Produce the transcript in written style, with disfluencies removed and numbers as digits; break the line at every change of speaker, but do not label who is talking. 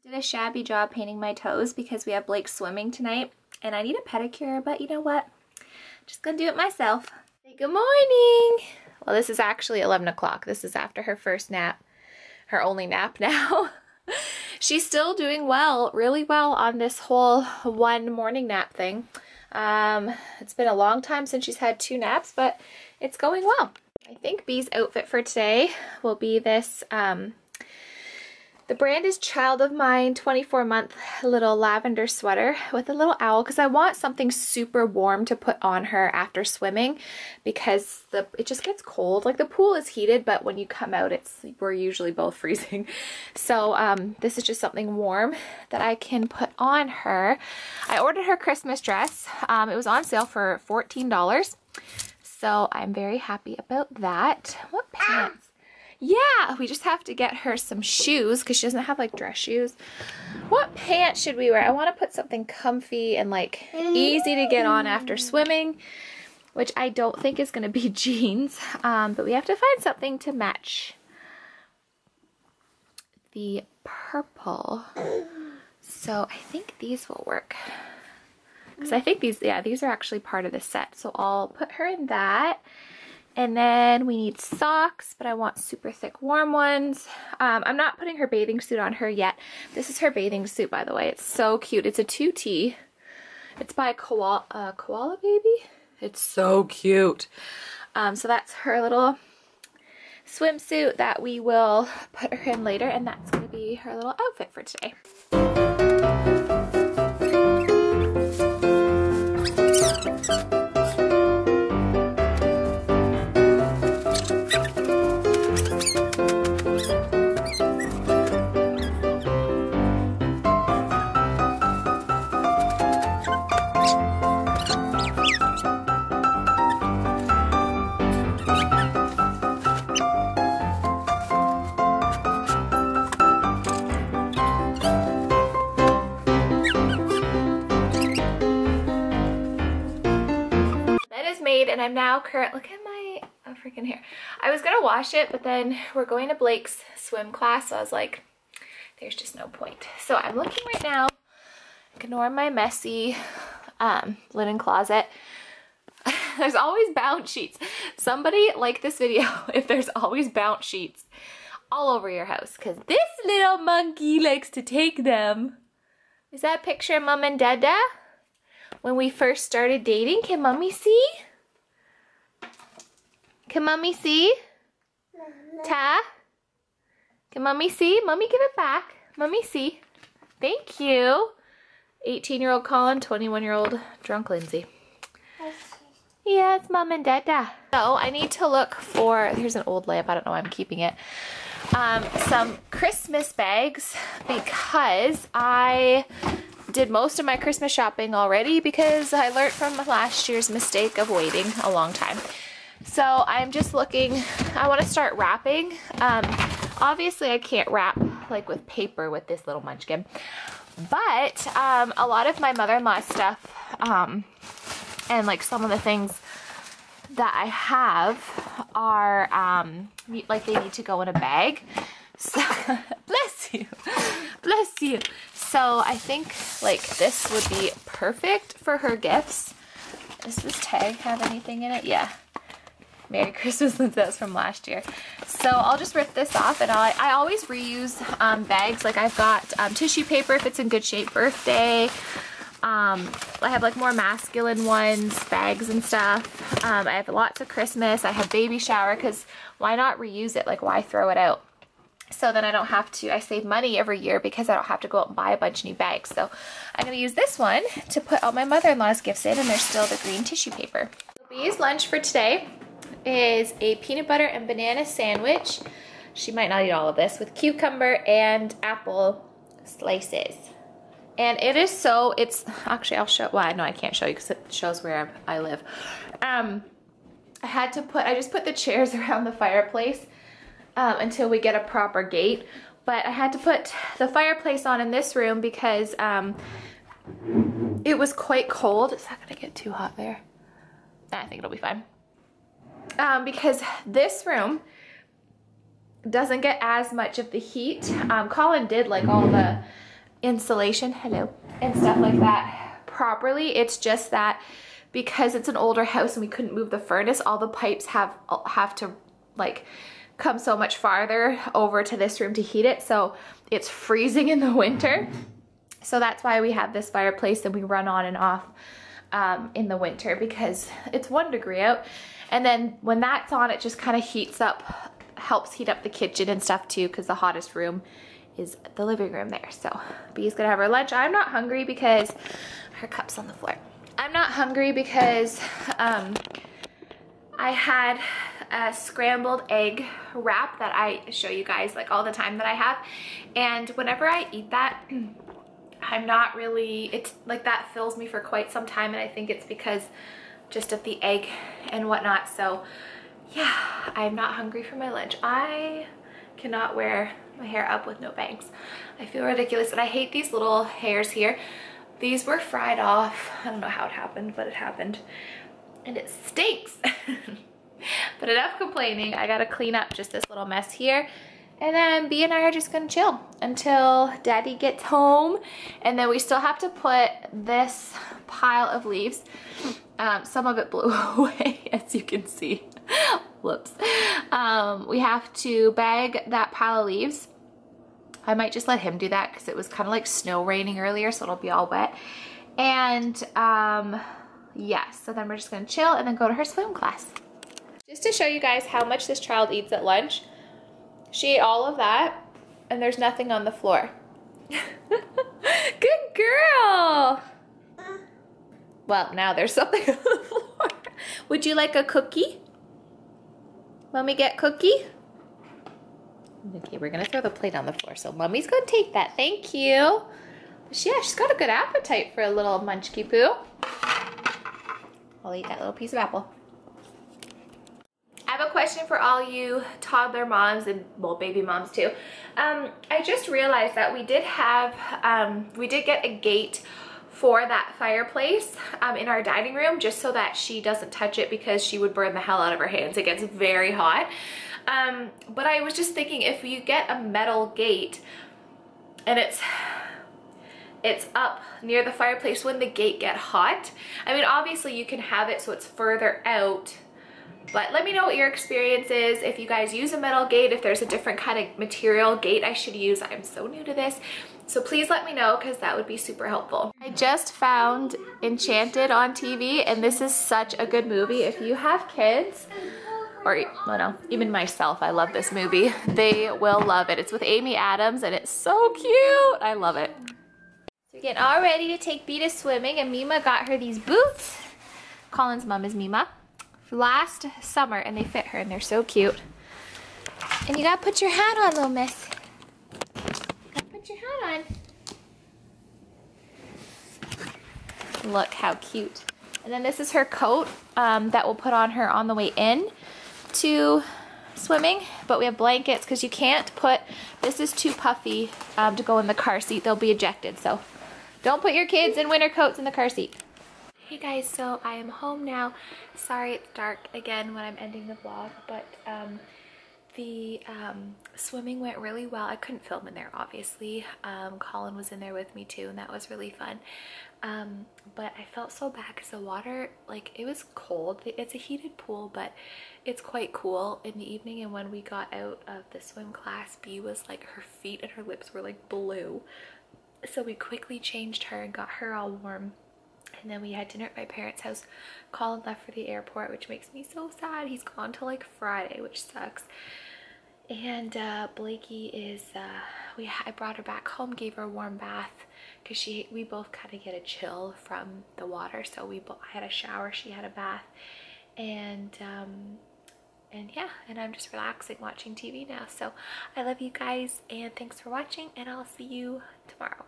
Did a shabby job painting my toes because we have Blake swimming tonight and I need a pedicure, but you know what? Just gonna do it myself. Say good morning. Well, this is actually 11 o'clock. This is after her first nap, her only nap now. She's still doing well, really well on this whole one morning nap thing. It's been a long time since she's had 2 naps, but it's going well. I think Bee's outfit for today will be this, the brand is Child of Mine 24-month little lavender sweater with a little owl because I want something super warm to put on her after swimming because it just gets cold. Like the pool is heated, but when you come out, we're usually both freezing. So this is just something warm that I can put on her. I ordered her Christmas dress. It was on sale for $14. So I'm very happy about that. What pants? Yeah, we just have to get her some shoes because she doesn't have like dress shoes. What pants should we wear? I want to put something comfy and like easy to get on after swimming, which I don't think is going to be jeans, but we have to find something to match the purple. So I think these will work because I think these are actually part of the set. So I'll put her in that. And then we need socks, but I want super thick warm ones. I'm not putting her bathing suit on her yet. This is her bathing suit, by the way. It's so cute. It's a 2T. It's by Koala Baby. It's so cute. So that's her little swimsuit that we will put her in later, and that's going to be her little outfit for today. And I'm now look at my freaking hair. I was gonna wash it, but then we're going to Blake's swim class, so I was like, there's just no point. So I'm looking right now. Ignore my messy linen closet. There's always bounce sheets. Somebody like this video if there's always bounce sheets all over your house, because this little monkey likes to take them. Is that a picture of Mom and Dada when we first started dating? Can Mommy see? Can Mommy see? Ta? Can Mommy see? Mommy, give it back. Mommy, see. Thank you. 18-year-old Colin, 21-year-old drunk Lindsay. Yeah, it's Mom and Dada. So I need to look for, here's an old lamp, I don't know why I'm keeping it. Some Christmas bags because I did most of my Christmas shopping already because I learned from last year's mistake of waiting a long time. So I'm just looking, I want to start wrapping. Obviously I can't wrap like with paper with this little munchkin, but a lot of my mother-in-law's stuff and like some of the things that I have are like they need to go in a bag. So bless you, bless you. So I think like this would be perfect for her gifts. Does this tag have anything in it? Yeah. Merry Christmas, Lindsay, that's from last year. So I'll just rip this off, and I always reuse bags. Like I've got tissue paper if it's in good shape, birthday. I have like more masculine ones, bags and stuff. I have lots of Christmas. I have baby shower because why not reuse it? Like why throw it out? So then I don't have to, I save money every year because I don't have to go out and buy a bunch of new bags. So I'm going to use this one to put all my mother-in-law's gifts in, and there's still the green tissue paper. Bee's lunch for today is a peanut butter and banana sandwich. She might not eat all of this, with cucumber and apple slices. And it is so, it's, actually I'll show, well, no, I can't show you because it shows where I live. I just put the chairs around the fireplace until we get a proper gate. But I had to put the fireplace on in this room because it was quite cold. Is that gonna get too hot there? I think it'll be fine. Because this room doesn't get as much of the heat. Colin did like all the insulation, hello, and stuff like that properly. It's just that because it's an older house and we couldn't move the furnace, all the pipes have to like come so much farther over to this room to heat it, so it's freezing in the winter. So that's why we have this fireplace and we run on and off in the winter, because it's 1 degree out. And then when that's on, it just kind of heats up, helps heat up the kitchen and stuff too, because the hottest room is the living room there. So Bee's gonna have her lunch. I'm not hungry because her cup's on the floor. I'm not hungry because I had a scrambled egg wrap that I show you guys like all the time that I have, and whenever I eat that, I'm not really, it's like that fills me for quite some time, and I think it's because just of the egg and whatnot. So yeah, I'm not hungry for my lunch. I cannot wear my hair up with no bangs. I feel ridiculous, and I hate these little hairs here. These were fried off. I don't know how it happened, but it happened, and it stinks. But enough complaining. I gotta clean up just this little mess here, and then Bee and I are just gonna chill until Daddy gets home. And then we still have to put this pile of leaves. Some of it blew away, as you can see. Whoops. We have to bag that pile of leaves. I might just let him do that because it was kind of like snow raining earlier, so it'll be all wet. And yeah, so then we're just gonna chill and then go to her swim class. Just to show you guys how much this child eats at lunch, she ate all of that and there's nothing on the floor. Good girl. Well, now there's something on the floor. Would you like a cookie? Mommy get cookie? Okay, we're gonna throw the plate on the floor, so Mommy's gonna take that. Thank you. Yeah, she's got a good appetite for a little munchkie poo. I'll eat that little piece of apple. I have a question for all you toddler moms and, well, baby moms too. I just realized that we did get a gate for that fireplace in our dining room, just so that she doesn't touch it because she would burn the hell out of her hands. It gets very hot. But I was just thinking, if you get a metal gate and it's up near the fireplace, when the gate get hot, I mean, obviously you can have it so it's further out, but let me know what your experience is. If you guys use a metal gate, if there's a different kind of material gate I should use. I'm so new to this, so please let me know, because that would be super helpful. I just found Enchanted on TV, and this is such a good movie. If you have kids, or, well, no, even myself, I love this movie. They will love it. It's with Amy Adams, and it's so cute. I love it. So we're getting all ready to take Bee to swimming, and Mima got her these boots. Colin's mom is Mima. Last summer, and they fit her, and they're so cute. And you gotta put your hat on, little miss. You gotta put your hat on. Look how cute. And then this is her coat that we'll put on her on the way in to swimming, but we have blankets because you can't put, this is too puffy to go in the car seat. They'll be ejected, so don't put your kids in winter coats in the car seat. Hey guys, so I am home now. Sorry it's dark again when I'm ending the vlog, but the swimming went really well. I couldn't film in there, obviously. Colin was in there with me too, and that was really fun. But I felt so bad because the water, like, it was cold. It's a heated pool, but it's quite cool in the evening. And when we got out of the swim class, Bee was like, her feet and her lips were like blue. So we quickly changed her and got her all warm. And then we had dinner at my parents' house. Colin left for the airport, which makes me so sad. He's gone till like Friday, which sucks. And Blakey is, I brought her back home, gave her a warm bath, because we both kind of get a chill from the water. So I had a shower, she had a bath, and yeah, and I'm just relaxing, watching TV now. So I love you guys, and thanks for watching, and I'll see you tomorrow.